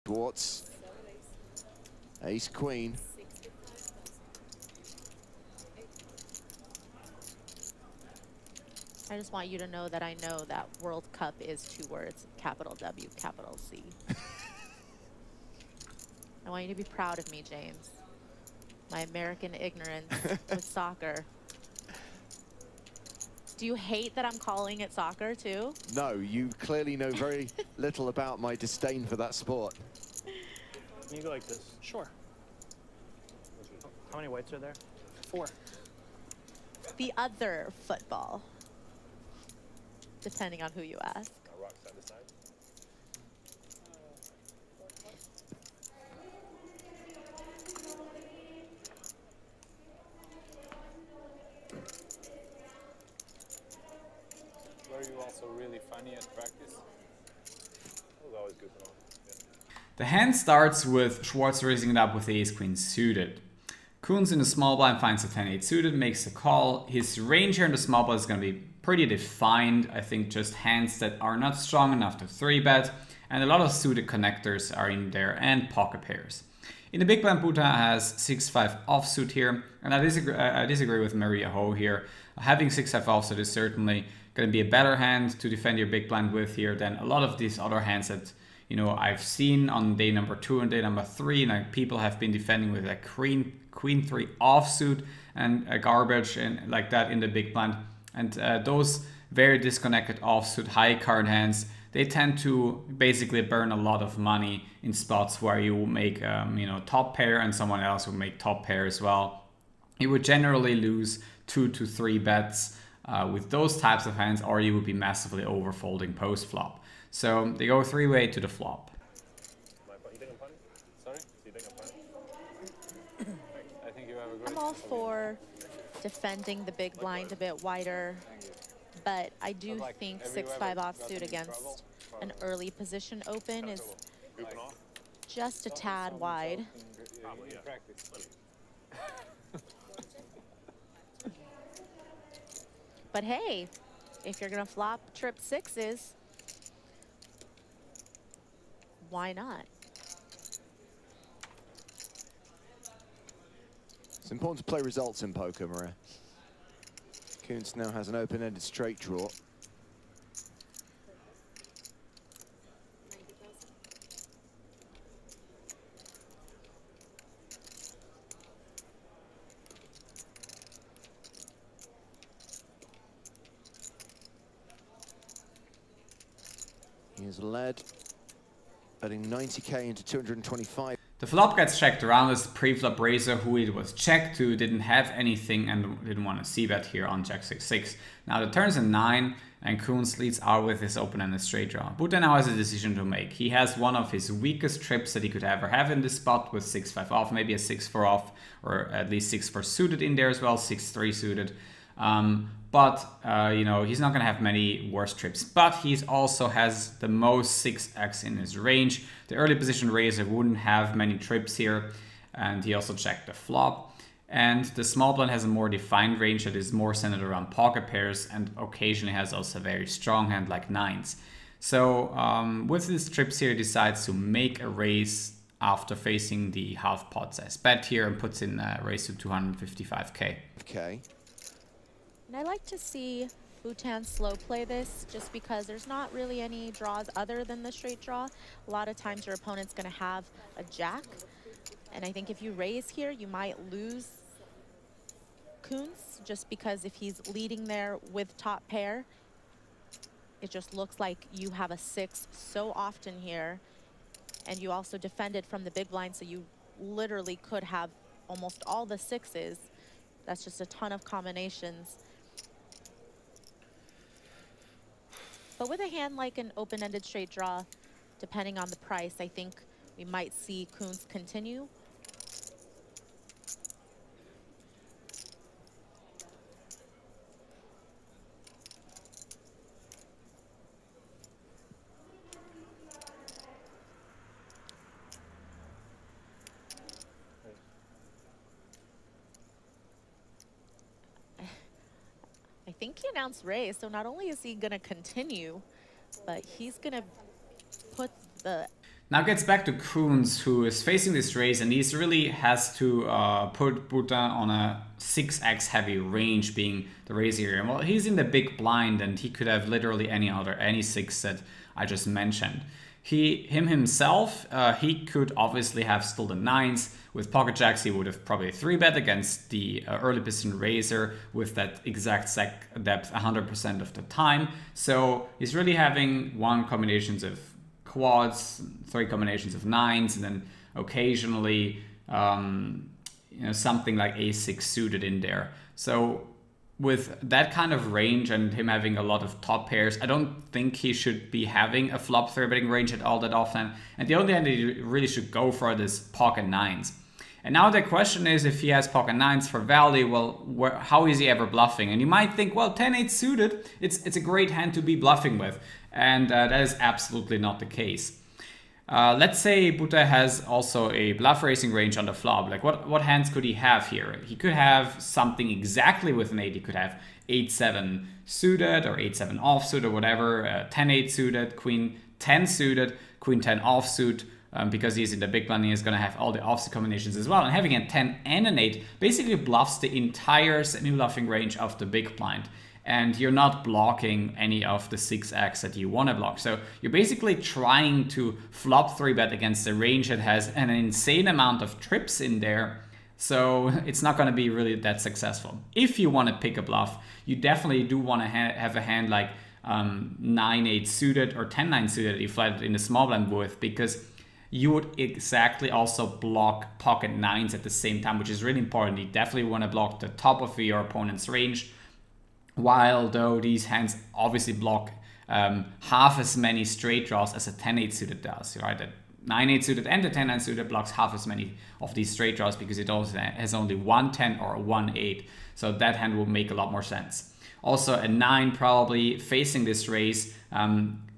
Dwarts. Ace, queen. I just want you to know that I know that World Cup is 2 words, capital W, capital C. I want you to be proud of me, James. My American ignorance with soccer. Do you hate that I'm calling it soccer too? No, you clearly know very little about my disdain for that sport. Can you go like this? Sure. How many whites are there? 4. The other football. Depending on who you ask. Rock side to side. Were you also really funny at practice? That was always good to know. Yeah. The hand starts with Schwartz raising it up with ace queen suited. Koonce in the small blind finds a 10-8 suited, makes a call. His range here in the small blind is going to be pretty defined. I think just hands that are not strong enough to 3-bet, and a lot of suited connectors are in there and pocket pairs. In the big blind, Boutin has 6-5 offsuit here, and I disagree with Maria Ho here. Having 6-5 offsuit is certainly going to be a better hand to defend your big blind with here than a lot of these other hands that I've seen on day number 2 and day number 3. Like people have been defending with a queen 3 offsuit and a garbage and like that in the big blind. And those very disconnected offsuit high card hands, they tend to basically burn a lot of money in spots where you make top pair and someone else will make top pair as well. You would generally lose 2 to 3 bets with those types of hands, or you would be massively overfolding post flop. So they go 3-way to the flop. I'm all for defending the big blind a bit wider, but I do think 6-5 offsuit against an early position open is just a tad wide. But hey, if you're gonna flop trip 6s, why not? It's important to play results in poker, Maria. Koonce now has an open-ended straight draw. He has led, adding 90k into 225. The flop gets checked around as pre-flop raiser who it was checked to didn't have anything and didn't want to c-bet here on Jack 6-6. Now the turn's a 9 and Koonce leads out with his open-ended straight draw. Boutin now has a decision to make. He has one of his weakest trips that he could ever have in this spot with 6-5 off, maybe a 6-4 off, or at least 6-4 suited in there as well, 6-3 suited. He's not going to have many worse trips, but he also has the most 6x in his range. The early position raiser wouldn't have many trips here, and he also checked the flop. And the small blind has a more defined range that is more centered around pocket pairs and occasionally has also a very strong hand like 9s. So with these trips here, he decides to make a raise after facing the half pot size bet here and puts in a raise to 255k. Okay. And I like to see Boutin slow play this just because there's not really any draws other than the straight draw. A lot of times your opponent's going to have a jack. And I think if you raise here, you might lose Koonce just because if he's leading there with top pair, it just looks like you have a 6 so often here. And you also defended from the big blind, so you literally could have almost all the 6s. That's just a ton of combinations. But with a hand like an open-ended straight draw, depending on the price, I think we might see Koonce continue. I think he announced raise, so not only is he going to continue, but he's going to put the... Now gets back to Koonce, who is facing this raise, and he's really has to put Boutin on a 6x heavy range, being the raise here. Well, he's in the big blind, and he could have literally any 6 that I just mentioned. Himself, he could obviously have still the 9s. With pocket jacks, he would have probably 3-bet against the early position raiser with that exact sec depth 100% of the time. So he's really having 1 combinations of quads, 3 combinations of 9s, and then occasionally something like ace-6 suited in there. So with that kind of range and him having a lot of top pairs, I don't think he should be having a flop 3-betting range at all that often. And the only hand that you really should go for is pocket 9s. And now the question is, if he has pocket 9s for value, well, how is he ever bluffing? And you might think, well, 10-8 suited, it's a great hand to be bluffing with. And that is absolutely not the case. Let's say Boutin has also a bluff raising range on the flop. Like what hands could he have here? He could have something exactly with an 8. He could have 8-7 suited or 8-7 offsuit or whatever, 10-8 suited, queen 10 suited, queen 10 offsuit. Because he's in the big blind, he's going to have all the offsuit combinations as well. And having a 10 and an 8 basically bluffs the entire semi-bluffing range of the big blind. And you're not blocking any of the 6x that you want to block. So you're basically trying to flop 3-bet against a range that has an insane amount of trips in there. So it's not going to be really that successful. If you want to pick a bluff, you definitely do want to have a hand like 9-8 suited or 10-9 suited that you flatted in the small blind with, because you would exactly also block pocket 9s at the same time, which is really important. You definitely want to block the top of your opponent's range, while though these hands obviously block half as many straight draws as a 10-8 suited does, right? The 9-8 suited and the 10-9 suited blocks half as many of these straight draws because it also has only 1 10 or 1 8. So that hand will make a lot more sense. Also, a 9 probably facing this raise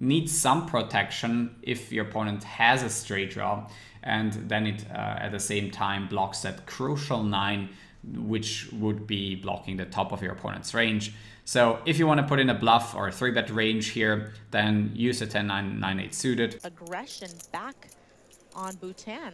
needs some protection if your opponent has a straight draw, and then it at the same time blocks that crucial 9, which would be blocking the top of your opponent's range. So if you want to put in a bluff or a 3-bet range here, then use a 10-9, 9-8 suited. Aggression back on Boutin.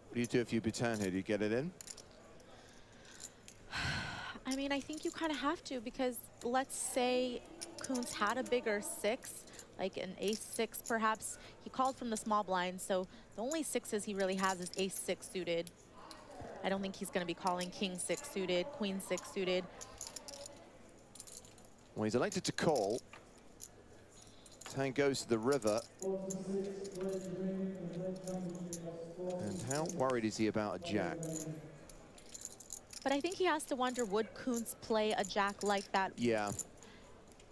What do you do if you Boutin here? Do you get it in? I mean, I think you kind of have to, because let's say Koonce had a bigger 6, like an ace-6 perhaps. He called from the small blind, so the only 6s he really has is ace-6 suited. I don't think he's going to be calling king-6 suited, queen-6 suited. Well, he's elected to call. Hand goes to the river. And how worried is he about a jack? But I think he has to wonder, would Koonce play a jack like that? Yeah.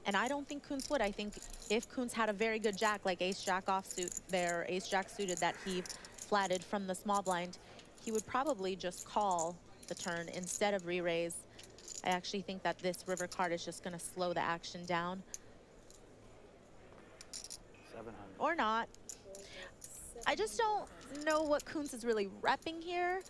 And I don't think Koonce would. I think if Koonce had a very good jack, like ace-jack offsuit there, ace-jack suited that he flatted from the small blind, he would probably just call the turn instead of re-raise. I actually think that this river card is just going to slow the action down. 700. Or not. I just don't know what Koonce is really repping here.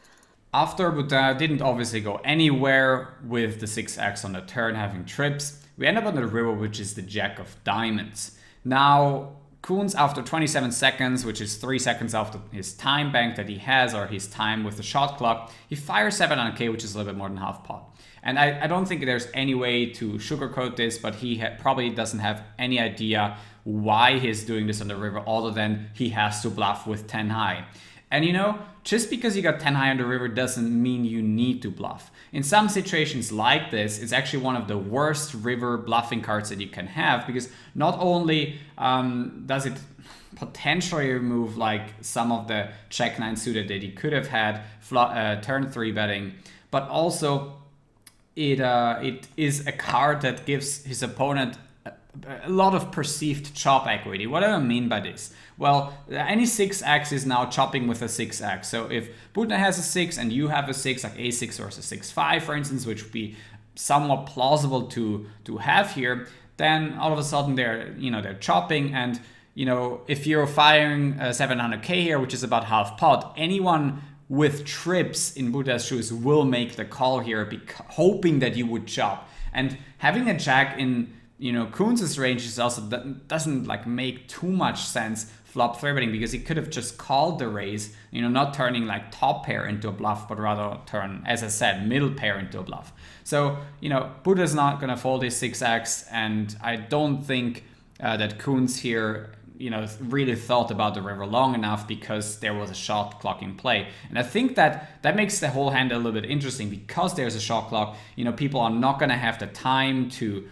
After Boutin didn't obviously go anywhere with the 6x on the turn having trips, we end up on the river, which is the jack of diamonds. Now, Koonce, after 27 seconds, which is 3 seconds after his time bank that he has, or his time with the shot clock, he fires 700k, which is a little bit more than half pot. And I don't think there's any way to sugarcoat this, but he probably doesn't have any idea why he's doing this on the river, other than he has to bluff with 10 high. And you know, just because you got 10 high on the river doesn't mean you need to bluff. In some situations like this, it's actually one of the worst river bluffing cards that you can have, because not only does it potentially remove like some of the check 9 suited that he could have had turn 3 betting, but also it is a card that gives his opponent a lot of perceived chop equity. What do I mean by this? Well, any 6x is now chopping with a 6x. So if Boutin has a 6 and you have a 6, like a6 versus 6-5, for instance, which would be somewhat plausible to have here, then all of a sudden they're chopping. And if you're firing 700k here, which is about half pot, anyone with trips in Boutin's shoes will make the call here, hoping that you would chop. And having a jack in Koonce's range is also doesn't like make too much sense flop 3-betting, because he could have just called the raise, not turning like top pair into a bluff, but rather turn, as I said, middle pair into a bluff. So Boutin's not gonna fold his 6x, and I don't think that Koonce here really thought about the river long enough, because there was a shot clock in play. And I think that makes the whole hand a little bit interesting, because there's a shot clock. People are not going to have the time to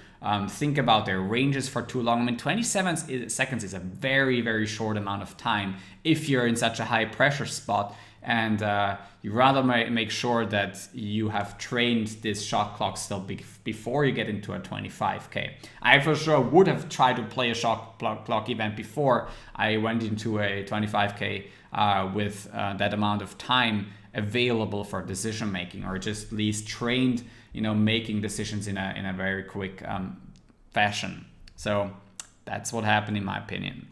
think about their ranges for too long. I mean, 27 seconds is a very, very short amount of time if you're in such a high pressure spot. And you rather make sure that you have trained this shot clock still before you get into a 25k. I for sure would have tried to play a shot clock event before I went into a 25k with that amount of time available for decision making, or just at least trained, making decisions in a very quick fashion. So that's what happened in my opinion.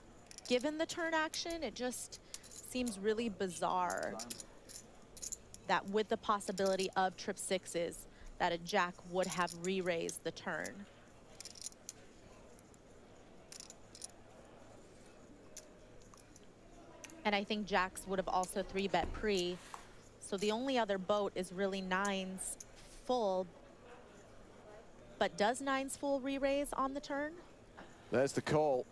Given the turn action, it just seems really bizarre that with the possibility of trip 6s, that a jack would have re-raised the turn. And I think jacks would have also 3-bet pre. So the only other boat is really 9s full. But does 9s full re-raise on the turn? There's the call.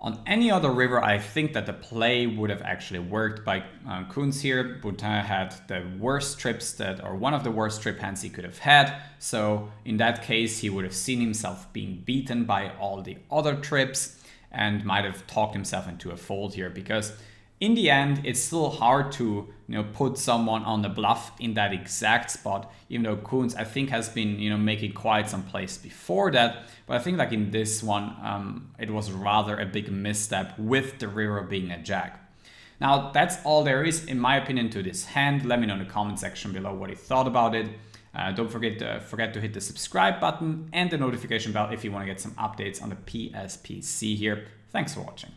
On any other river, I think that the play would have actually worked by Koonce here. Boutin had the worst trips or one of the worst trip hands he could have had. So in that case, he would have seen himself being beaten by all the other trips and might have talked himself into a fold here, because in the end, it's still hard to put someone on the bluff in that exact spot, even though Koonce, I think, has been making quite some plays before that. But I think like in this one, it was rather a big misstep with the river being a jack. Now that's all there is, in my opinion, to this hand. Let me know in the comment section below what you thought about it. Don't forget to hit the subscribe button and the notification bell if you want to get some updates on the PSPC here. Thanks for watching.